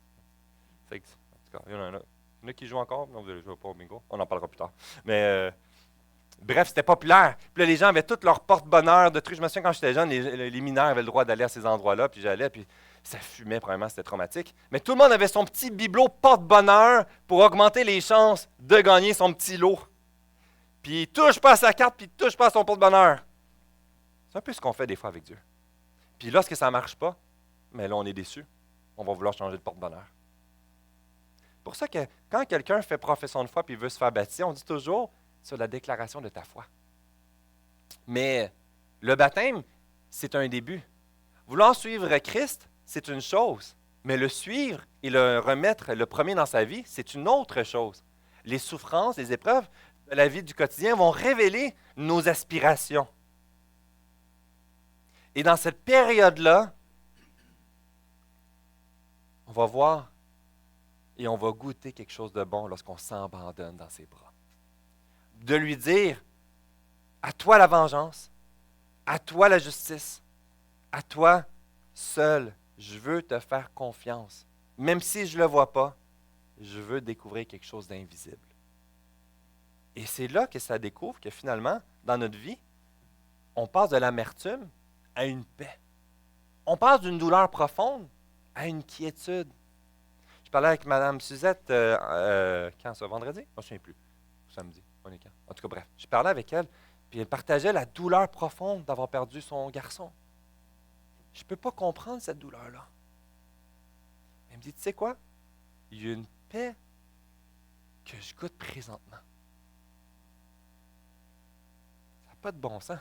En tout cas, il y en a qui jouent encore, mais on ne joue pas au bingo. On en parlera plus tard. Mais bref, c'était populaire. Puis là, les gens avaient tout leur porte-bonheur de trucs. Je me souviens quand j'étais jeune, les mineurs avaient le droit d'aller à ces endroits-là, puis j'allais, puis ça fumait, probablement, c'était traumatique. Mais tout le monde avait son petit bibelot porte-bonheur pour augmenter les chances de gagner son petit lot. Puis il touche pas à sa carte, puis il touche pas à son porte-bonheur. C'est un peu ce qu'on fait des fois avec Dieu. Puis lorsque ça ne marche pas, mais là, on est déçu. On va vouloir changer de porte-bonheur. C'est pour ça que quand quelqu'un fait profession de foi et veut se faire baptiser, on dit toujours sur la déclaration de ta foi. Mais le baptême, c'est un début. Vouloir suivre Christ, c'est une chose. Mais le suivre et le remettre le premier dans sa vie, c'est une autre chose. Les souffrances, les épreuves de la vie du quotidien vont révéler nos aspirations. Et dans cette période-là, on va voir et on va goûter quelque chose de bon lorsqu'on s'abandonne dans ses bras. De lui dire, à toi la vengeance, à toi la justice, à toi seul, je veux te faire confiance. Même si je ne le vois pas, je veux découvrir quelque chose d'invisible. Et c'est là que ça découvre que finalement, dans notre vie, on passe de l'amertume à une paix. On passe d'une douleur profonde à une quiétude. Je parlais avec Mme Suzette, quand ça, vendredi? Je ne me souviens plus. Samedi, on est quand? En tout cas, bref, je parlais avec elle, puis elle partageait la douleur profonde d'avoir perdu son garçon. Je ne peux pas comprendre cette douleur-là. Elle me dit, tu sais quoi? Il y a une paix que je goûte présentement. Ça n'a pas de bon sens.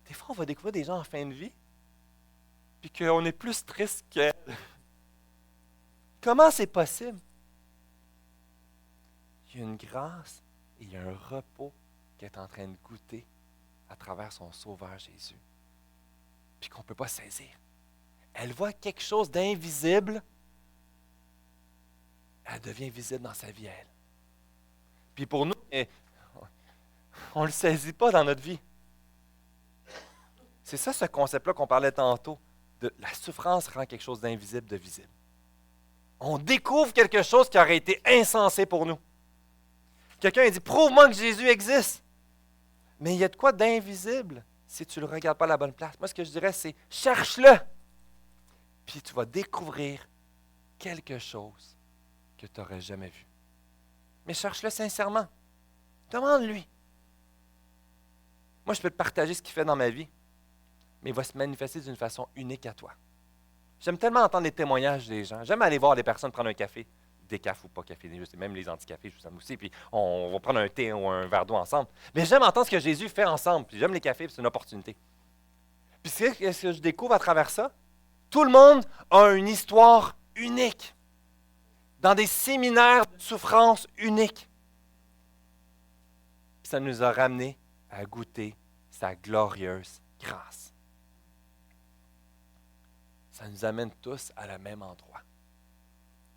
Des fois, on va découvrir des gens en fin de vie, puis qu'on est plus triste qu'elle. Comment c'est possible? Il y a une grâce et il y a un repos qu'elle est en train de goûter à travers son Sauveur Jésus, puis qu'on ne peut pas saisir. Elle voit quelque chose d'invisible, elle devient visible dans sa vie, elle. Puis pour nous, on ne le saisit pas dans notre vie. C'est ça ce concept-là qu'on parlait tantôt, de la souffrance rend quelque chose d'invisible de visible. On découvre quelque chose qui aurait été insensé pour nous. Quelqu'un a dit, prouve-moi que Jésus existe. Mais il y a de quoi d'invisible si tu ne le regardes pas à la bonne place. Moi, ce que je dirais, c'est cherche-le. Puis tu vas découvrir quelque chose que tu n'aurais jamais vu. Mais cherche-le sincèrement. Demande-lui. Moi, je peux te partager ce qu'il fait dans ma vie, mais il va se manifester d'une façon unique à toi. J'aime tellement entendre les témoignages des gens. J'aime aller voir des personnes prendre un café, décaf ou pas café, même les anti-cafés, je vous aime aussi, puis on va prendre un thé ou un verre d'eau ensemble. Mais j'aime entendre ce que Jésus fait ensemble, puis j'aime les cafés, puis c'est une opportunité. Puis ce que je découvre à travers ça, tout le monde a une histoire unique, dans des séminaires de souffrance uniques. Puis ça nous a ramenés à goûter sa glorieuse grâce. Ça nous amène tous à le même endroit.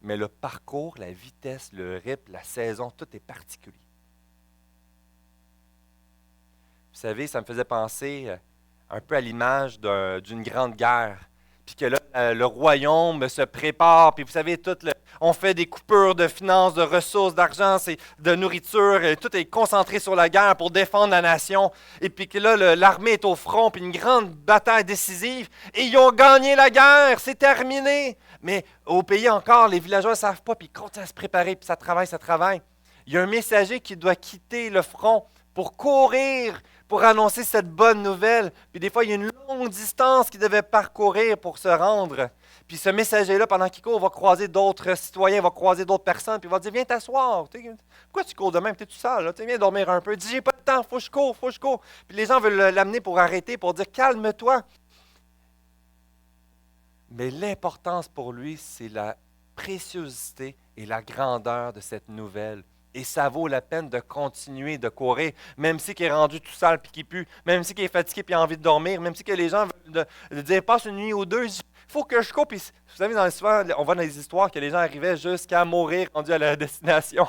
Mais le parcours, la vitesse, le rythme, la saison, tout est particulier. Vous savez, ça me faisait penser un peu à l'image d'une grande guerre. Puis que là, le royaume se prépare. Puis vous savez, on fait des coupures de finances, de ressources, d'argent, de nourriture. Tout est concentré sur la guerre pour défendre la nation. Et puis que là, l'armée est au front, puis une grande bataille décisive. Et ils ont gagné la guerre, c'est terminé. Mais au pays encore, les villageois ne savent pas, puis ils continuent à se préparer, puis ça travaille. Il y a un messager qui doit quitter le front pour courir, pour annoncer cette bonne nouvelle. Puis des fois, il y a une longue distance qu'il devait parcourir pour se rendre. Puis ce messager-là, pendant qu'il court, va croiser d'autres citoyens, va croiser d'autres personnes, puis il va dire, viens t'asseoir. Pourquoi tu cours de même? Tu es tout seul, là? Viens dormir un peu. Il dit, j'ai pas de temps, faut que je cours. Puis les gens veulent l'amener pour arrêter, pour dire, calme-toi. Mais l'importance pour lui, c'est la préciosité et la grandeur de cette nouvelle. Et ça vaut la peine de continuer de courir, même si il est rendu tout sale et qu'il pue, même si il est fatigué et a envie de dormir, même si que les gens veulent de dire passe une nuit ou deux, il faut que je coupe. Puis, vous savez, souvent, on voit dans les histoires que les gens arrivaient jusqu'à mourir rendus à la destination.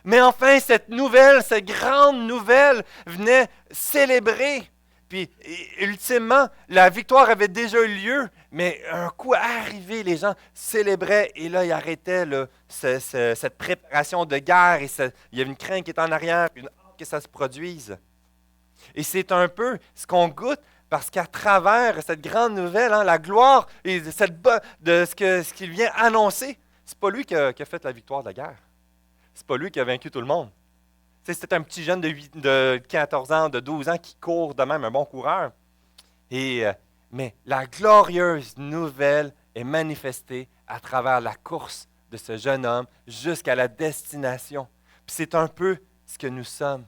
Mais enfin, cette nouvelle, cette grande nouvelle venait célébrer. Puis, ultimement, la victoire avait déjà eu lieu, mais un coup arrivé, les gens célébraient et là, ils arrêtaient là, cette préparation de guerre et il y avait une crainte qui était en arrière, une hâte que ça se produise. Et c'est un peu ce qu'on goûte parce qu'à travers cette grande nouvelle, la gloire et de ce qu'il vient annoncer, c'est pas lui qui a fait la victoire de la guerre. C'est pas lui qui a vaincu tout le monde. C'est un petit jeune de 14 ans, de 12 ans qui court de même, un bon coureur. Mais la glorieuse nouvelle est manifestée à travers la course de ce jeune homme jusqu'à la destination. Puis c'est un peu ce que nous sommes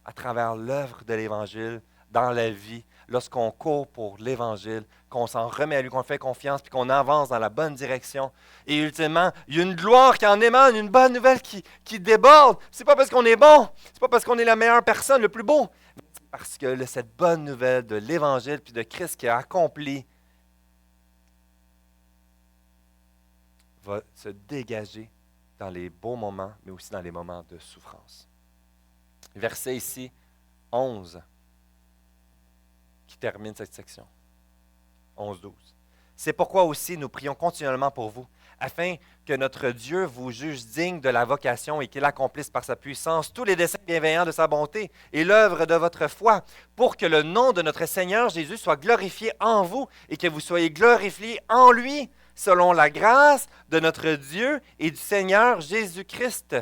à travers l'œuvre de l'Évangile dans la vie, lorsqu'on court pour l'Évangile, qu'on s'en remet à lui, qu'on fait confiance, puis qu'on avance dans la bonne direction. Et ultimement, il y a une gloire qui en émane, une bonne nouvelle qui déborde. C'est pas parce qu'on est bon, c'est pas parce qu'on est la meilleure personne, le plus beau, mais c'est parce que cette bonne nouvelle de l'Évangile, puis de Christ qui a accompli, va se dégager dans les beaux moments, mais aussi dans les moments de souffrance. Verset ici, 11, qui termine cette section. 11-12. C'est pourquoi aussi nous prions continuellement pour vous, afin que notre Dieu vous juge digne de la vocation et qu'il accomplisse par sa puissance tous les desseins bienveillants de sa bonté et l'œuvre de votre foi, pour que le nom de notre Seigneur Jésus soit glorifié en vous et que vous soyez glorifiés en lui, selon la grâce de notre Dieu et du Seigneur Jésus-Christ.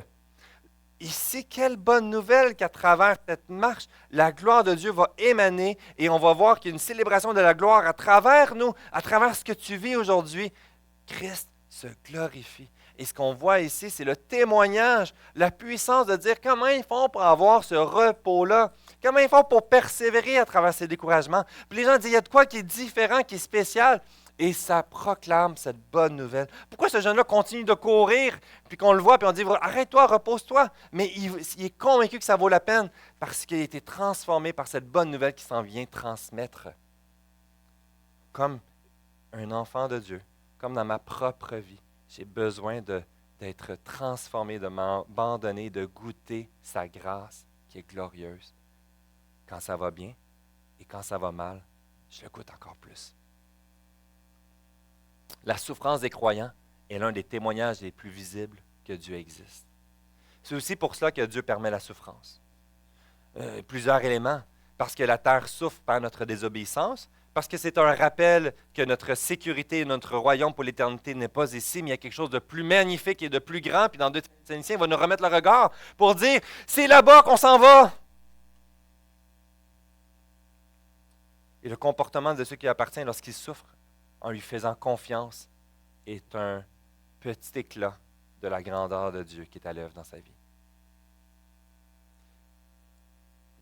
Ici, quelle bonne nouvelle qu'à travers cette marche, la gloire de Dieu va émaner et on va voir qu'il y a une célébration de la gloire à travers nous, à travers ce que tu vis aujourd'hui. Christ se glorifie. Et ce qu'on voit ici, c'est le témoignage, la puissance de dire comment ils font pour avoir ce repos-là, comment ils font pour persévérer à travers ces découragements. Puis les gens disent, il y a de quoi qui est différent, qui est spécial. Et ça proclame cette bonne nouvelle. Pourquoi ce jeune-là continue de courir, puis qu'on le voit, puis on dit, arrête-toi, repose-toi. Mais il est convaincu que ça vaut la peine parce qu'il a été transformé par cette bonne nouvelle qui s'en vient transmettre. Comme un enfant de Dieu, comme dans ma propre vie, j'ai besoin d'être transformé, de m'abandonner, de goûter sa grâce qui est glorieuse. Quand ça va bien et quand ça va mal, je le goûte encore plus. La souffrance des croyants est l'un des témoignages les plus visibles que Dieu existe. C'est aussi pour cela que Dieu permet la souffrance. Plusieurs éléments. Parce que la terre souffre par notre désobéissance, parce que c'est un rappel que notre sécurité et notre royaume pour l'éternité n'est pas ici, mais il y a quelque chose de plus magnifique et de plus grand. Puis dans 2 Thessaloniciens, il va nous remettre le regard pour dire, c'est là-bas qu'on s'en va. Et le comportement de ceux qui appartiennent lorsqu'ils souffrent, en lui faisant confiance, est un petit éclat de la grandeur de Dieu qui est à l'œuvre dans sa vie.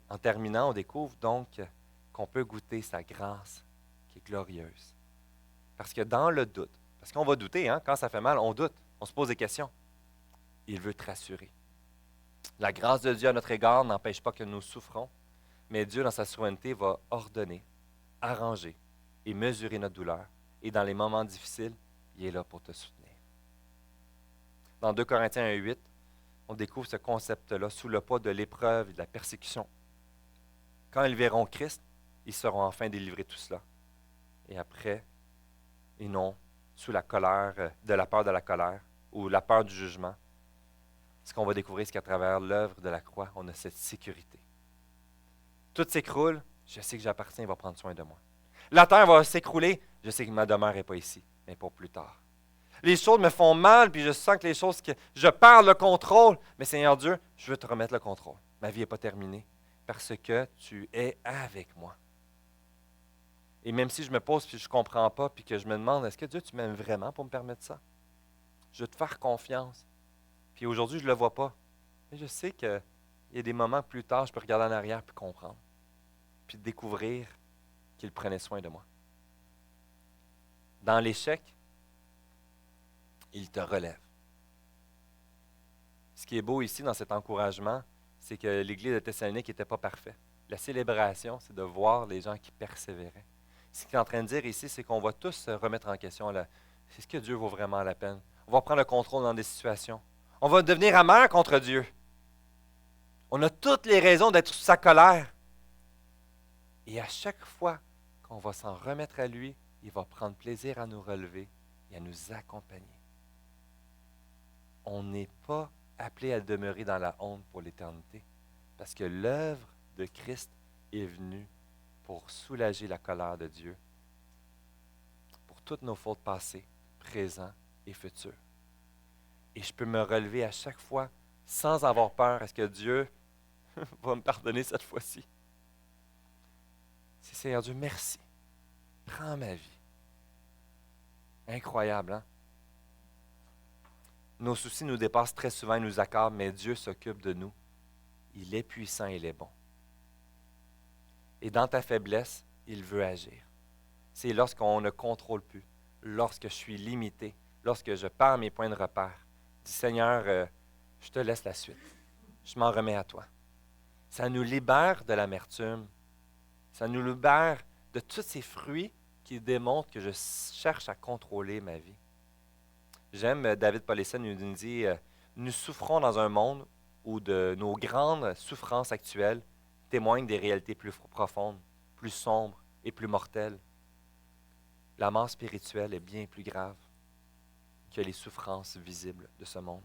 En terminant, on découvre donc qu'on peut goûter sa grâce qui est glorieuse. Parce que dans le doute, parce qu'on va douter, quand ça fait mal, on doute, on se pose des questions. Il veut te rassurer. La grâce de Dieu à notre égard n'empêche pas que nous souffrons, mais Dieu, dans sa souveraineté, va ordonner, arranger et mesurer notre douleur. Et dans les moments difficiles, il est là pour te soutenir. Dans 2 Corinthiens 1:8, on découvre ce concept-là sous le poids de l'épreuve et de la persécution. Quand ils verront Christ, ils seront enfin délivrés de tout cela. Et après, et non sous la colère, de la peur de la colère ou la peur du jugement. Ce qu'on va découvrir, c'est qu'à travers l'œuvre de la croix, on a cette sécurité. Tout s'écroule, je sais que j'appartiens, il va prendre soin de moi. La terre va s'écrouler, je sais que ma demeure n'est pas ici, mais pour plus tard. Les choses me font mal, puis je sens que je perds le contrôle. Mais Seigneur Dieu, je veux te remettre le contrôle. Ma vie n'est pas terminée parce que tu es avec moi. Et même si je me pose puis je ne comprends pas, puis que je me demande, est-ce que Dieu, tu m'aimes vraiment pour me permettre ça? Je veux te faire confiance. Puis aujourd'hui, je ne le vois pas. Mais je sais qu'il y a des moments plus tard, je peux regarder en arrière puis comprendre. Puis découvrir qu'il prenait soin de moi. Dans l'échec, il te relève. Ce qui est beau ici dans cet encouragement, c'est que l'Église de Thessalonique n'était pas parfaite. La célébration, c'est de voir les gens qui persévéraient. Ce qu'il est en train de dire ici, c'est qu'on va tous se remettre en question. Est-ce que Dieu vaut vraiment la peine? On va prendre le contrôle dans des situations. On va devenir amer contre Dieu. On a toutes les raisons d'être sous sa colère. Et à chaque fois qu'on va s'en remettre à lui, il va prendre plaisir à nous relever et à nous accompagner. On n'est pas appelé à demeurer dans la honte pour l'éternité, parce que l'œuvre de Christ est venue pour soulager la colère de Dieu, pour toutes nos fautes passées, présentes et futures. Et je peux me relever à chaque fois sans avoir peur. Est-ce que Dieu va me pardonner cette fois-ci? C'est Seigneur Dieu, merci. Prends ma vie. Incroyable, hein? Nos soucis nous dépassent très souvent et nous accordent, mais Dieu s'occupe de nous. Il est puissant, il est bon. Et dans ta faiblesse, il veut agir. C'est lorsqu'on ne contrôle plus, lorsque je suis limité, lorsque je perds mes points de repère. Dis Seigneur, je te laisse la suite. Je m'en remets à toi. Ça nous libère de l'amertume. Ça nous libère de tous ces fruits qui démontrent que je cherche à contrôler ma vie. J'aime David Paulissen, il nous dit nous souffrons dans un monde où de nos grandes souffrances actuelles témoignent des réalités plus profondes, plus sombres et plus mortelles. La mort spirituelle est bien plus grave que les souffrances visibles de ce monde.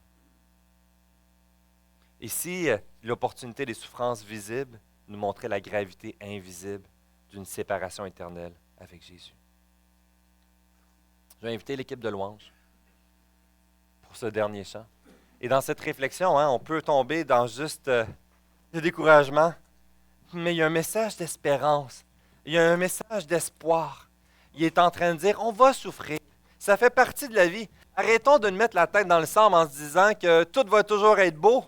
Et si l'opportunité des souffrances visibles nous montrait la gravité invisible d'une séparation éternelle avec Jésus. Je vais inviter l'équipe de louange pour ce dernier chant. Et dans cette réflexion, on peut tomber dans juste le découragement, mais il y a un message d'espérance, il y a un message d'espoir. Il est en train de dire, on va souffrir, ça fait partie de la vie. Arrêtons de nous mettre la tête dans le sable en se disant que tout va toujours être beau.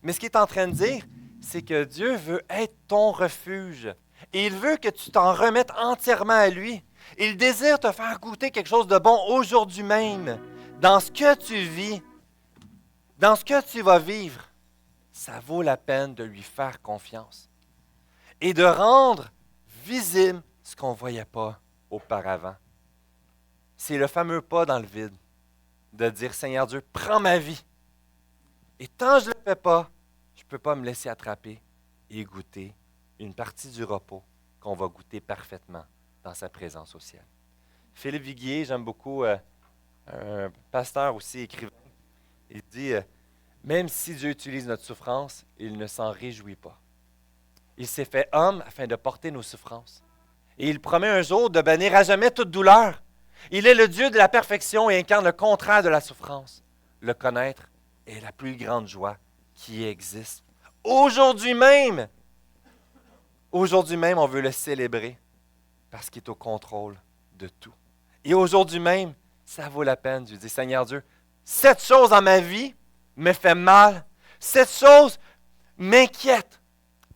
Mais ce qu'il est en train de dire, c'est que Dieu veut être ton refuge. Et il veut que tu t'en remettes entièrement à lui. Il désire te faire goûter quelque chose de bon aujourd'hui même. Dans ce que tu vis, dans ce que tu vas vivre, ça vaut la peine de lui faire confiance. Et de rendre visible ce qu'on ne voyait pas auparavant. C'est le fameux pas dans le vide. De dire, Seigneur Dieu, prends ma vie. Et tant que je ne le fais pas, je ne peux pas me laisser attraper et goûter une partie du repos qu'on va goûter parfaitement dans sa présence au ciel. Philippe Viguier, j'aime beaucoup, un pasteur aussi écrivain, il dit, même si Dieu utilise notre souffrance, il ne s'en réjouit pas. Il s'est fait homme afin de porter nos souffrances. Et il promet un jour de bannir à jamais toute douleur. Il est le Dieu de la perfection et incarne le contraire de la souffrance. Le connaître est la plus grande joie qui existe. Aujourd'hui même, on veut le célébrer parce qu'il est au contrôle de tout. Et aujourd'hui même, ça vaut la peine de lui dire, Seigneur Dieu, cette chose dans ma vie me fait mal, cette chose m'inquiète,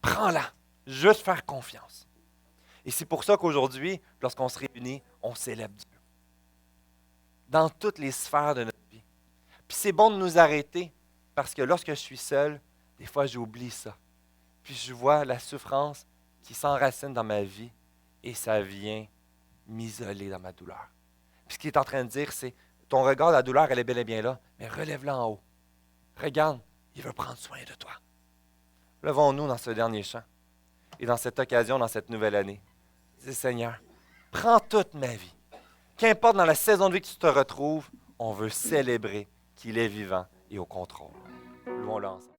prends-la, je veux te faire confiance. Et c'est pour ça qu'aujourd'hui, lorsqu'on se réunit, on célèbre Dieu. Dans toutes les sphères de notre vie. Puis c'est bon de nous arrêter, parce que lorsque je suis seul, des fois j'oublie ça. Puis je vois la souffrance qui s'enracine dans ma vie, et ça vient m'isoler dans ma douleur. Puis ce qu'il est en train de dire, c'est, ton regard, la douleur, elle est bel et bien là, mais relève-la en haut. Regarde, il veut prendre soin de toi. Levons-nous dans ce dernier chant, et dans cette occasion, dans cette nouvelle année. Dis, Seigneur, prends toute ma vie. Qu'importe dans la saison de vie que tu te retrouves, on veut célébrer qu'il est vivant et au contrôle. Louons-le ensemble.